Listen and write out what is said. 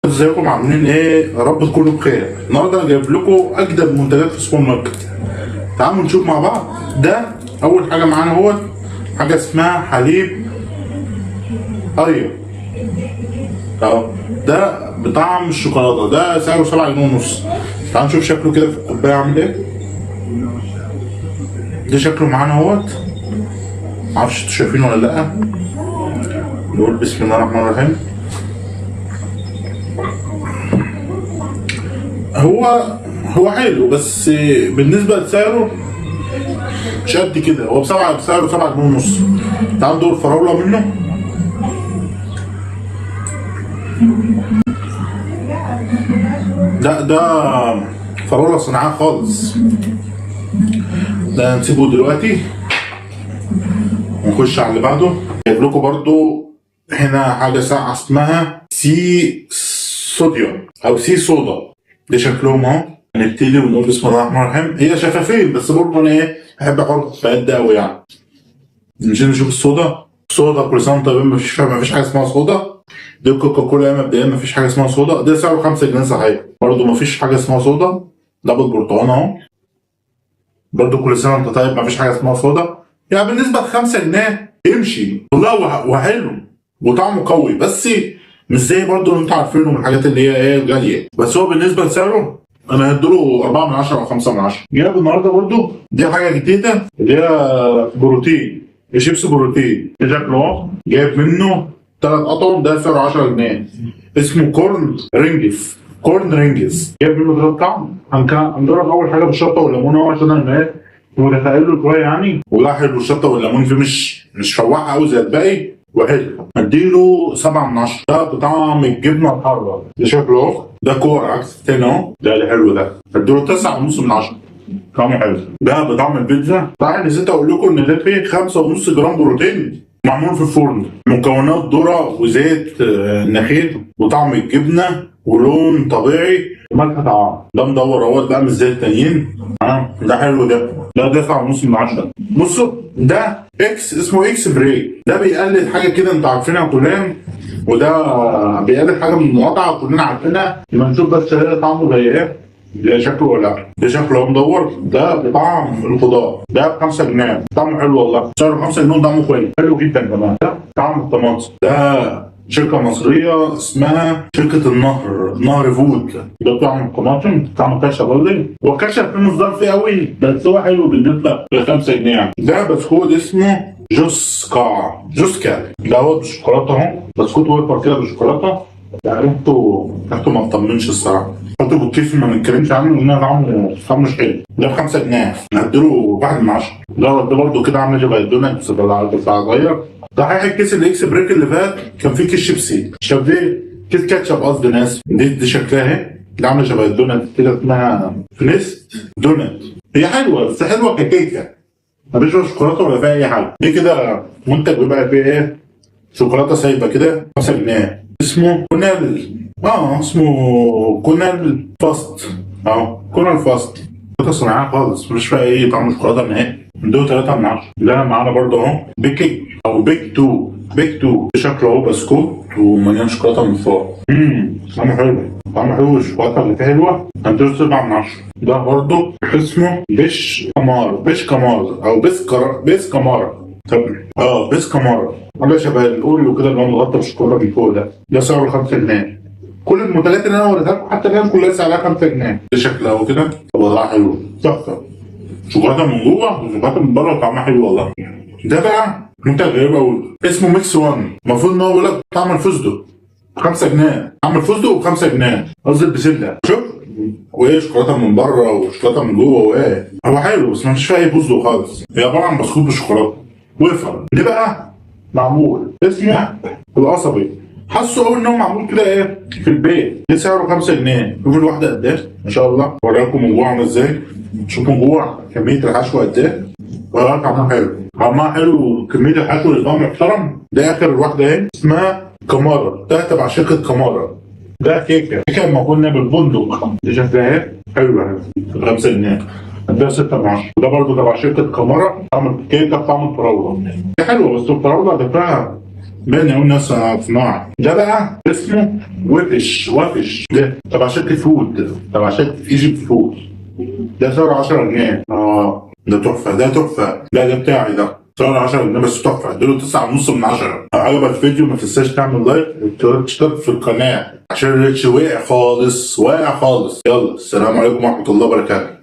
ازيكم عاملين ايه؟ يا رب تكونوا بخير. النهارده انا جايب لكم اجدد منتجات في السوبر ماركت. تعالوا نشوف مع بعض. ده اول حاجه معانا هو حاجه اسمها حليب ايوه اهو. ده بطعم الشوكولاته، ده سعره 7 جنيه ونص. تعالوا نشوف شكله كده في الكوبايه عامل ايه. ده شكله معانا اهوت، معرفش انتوا شايفينه ولا لا. نقول بسم الله الرحمن الرحيم. هو حلو بس بالنسبه لسعره مش قد كده. هو بسعره 7 جنيه ونص. تعال ندور الفراوله منه. ده فراوله صناعيه خالص. ده نسيبه دلوقتي ونخش على اللي بعده. جايب لكم برضو هنا حاجه ساقعه اسمها سي صوديوم او سي صودا. ده شكلهم اهو. هنبتدي ونقول بسم الله الرحمن الرحيم. هي شفافين بس برضه انا ايه بحب احط الفئات ده قوي يعني. نجي نشوف الصودا كل سنه وانت طيب. مفيش حاجه اسمها صودا. دي كوكا كولا مبدئيا مفيش حاجه اسمها صودا. ده سعره 5 جنيه صحيح. برضه مفيش حاجه اسمها صودا. ده بالبرتقال اهو. برضه كل سنه وانت طيب مفيش حاجه اسمها صودا. يعني بالنسبه ل 5 جنيه يمشي والله وحلو وطعمه قوي، بس مش زي برضه اللي انتوا عارفينه من الحاجات اللي هي ايه غاليه. بس هو بالنسبه لسعره انا هديله 4 من 10 او 5 من 10. جايب النهارده برضه دي حاجه جديده اللي هي بروتين، شيبس بروتين. ده شكله اهو. جايب منه 3 اطعم. ده سعره 10 جنيه. اسمه كورن رينجز. جايب منه 3 طعم. هنجرب اول حاجه بالشطه والليمون اهو عشان انا متخيل له شويه يعني. ولا حلو الشطه والليمون فيه مش فواحه قوي زي الباقي وحلو. اديله 7 من 10. ده بطعم الجبنه الحاره. ده شكله اهو. ده كور عكس التاني اهو. ده اللي حلو ده. اديله 9.5 من 10. طعمه حلو. ده بطعم البيتزا. طبعا نسيت اقول لكم ان ده فيه 5.5 جرام بروتين معمول في الفرن. مكونات ذره وزيت نخيل وطعم الجبنه ولون طبيعي وملح طعام. ده مدور اهوت بقى مش زي التانيين. ده حلو ده. ده 9.5 من 10. بصوا ده اسمه اكس بريك. ده بيقلد حاجه كده انتوا عارفينها كلنا، وده بيقلد حاجه من المقاطعه كلنا عارفينها. يبقى نشوف بس هي طعمه زي ايه. ده شكله ولا لا؟ ده شكله مدور. ده بطعم الخضار. ده ب 5 جنيه. طعمه حلو والله. سعره 5 جنيه وطعمه كويس. حلو جدا كمان. ده طعم الطماطم. ده شركة مصرية اسمها شركة نهر فود. ده طعم الطماطم. طعم كشة برضه. هو كشة في مصدر فيه قوي بس هو حلو بالنسبة ل 5 جنيه يعني. ده بسكوت اسمه جوسكا. ده هو بالشوكولاتة اهو. بسكوت ويفر كده بالشوكولاتة. يعني انتوا ما تطمنش الصراحة. حطوا بالكيس ما نتكلمش عنه لان طعمه مش حلو. ده ب 5 جنيه. هديله 1 من 10. ده برضه كده عامل شبه الدونات بس صغير. صحيح الكيس الاكس بريك اللي فات كان فيه كيس شيبسي. كيس كاتشب قصدي ناس. دي شكلها اهي. اللي عامله شبه الدونات كده اسمها فينيست دونات. هي حلوه بس حلوه ككيكه. مفيش شوكولاته ولا فيها اي حاجه. دي كده منتج بيبقى فيه ايه؟ شوكولاته سايبه كده 5 جنيه. اسمه كونال فاست اهو. كونال فاست. شوكولاته صناعيه خالص مش فيها اي طعم شوكولاته نهائي. عنده 3 من 10. ده معانا برضه اهو بيك او بيك 2. شكله اهو بسكوت ومليان شوكولاته من فوق. طعمه حلو. الشوكولاته اللي فيها حلوه. هنديله 7 من 10. ده برضه اسمه بيش كمار او بيس كمارة. طب بيس كمارة حاجه شبه الاوريو كده اللي هو متغطى بالشوكولاته من فوق. ده سعره 5 جنيه. كل المنتجات اللي انا وريتها لكم حتى الان كلها سعرها 5 جنيه. ده شكله اهو كده. والله حلو تحفه. شوكولاته من جوه وشوكولاته من بره وطعمها حلو والله. ده بقى منتج غريب قوي اسمه ميكس 1. المفروض ان هو بيقول لك طعم الفستق 5 جنيه. طعم الفستق ب 5 جنيه قصدي البسله. شوف وايه شوكولاته من بره وشوكولاته من جوه وايه. هو حلو بس ما فيش فيه اي فستق خالص. هي عباره عن بسكوت بالشوكولاته ويفر. ده بقى معمول اسمه القصبي. حاسه قوي ان هو معمول كده ايه في البيت. ده سعره 5 جنيه. شوف الواحده قد ايه ما شاء الله. اوريكم من جوه عامل ازاي. شوفوا من جوه كميه الحشوه قد ايه. طعمها حلو كميه الحشو اللي طعمه محترم. ده اخر واحده اهي اسمها كمارة. ده تبع شركه كمارة. ده كيكه موجوده بالبندق. دي شكلها اهي حلوه 5 جنيه. ده 6 من 10. وده برضه تبع شركه كمارة. طعم الكيكه بطعم الفراوله. دي حلوه بس الفراوله ده فيها بين قلنا صناعي. ده بقى اسمه وفش ده تبع شركة فود، تبع شركة ايجيبت فود. ده سعره 10 جنيه. ده تحفة، ده تحفة. لا ده بتاعي ده سعره 10 جنيه بس تحفة. اديله 9.5 من 10. لو عجبك الفيديو ما تنساش تعمل لايك وتشترك في القناة عشان الريتش واقع خالص واقع خالص. يلا السلام عليكم ورحمة الله وبركاته.